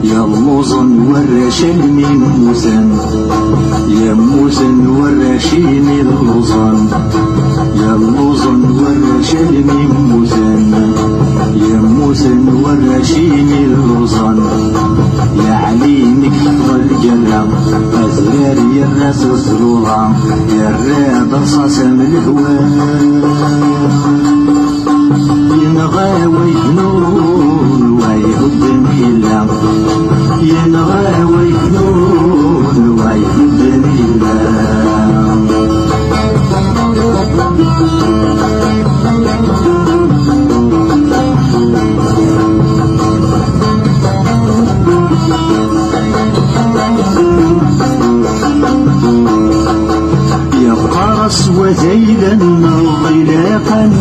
يا موزن والرشيم موزن يا موزن والرشيم اللوزن يا موزن والرشيم موزن يا موزن والرشيم اللوزن يا عليمك والجرم أزرار يا الراس الصروغة يا الراب صاصم الهوان ينغى ويجنون ويهد ميلا ينغى ويجنون ويهد ميلا يا قرص وزيدا غلاقا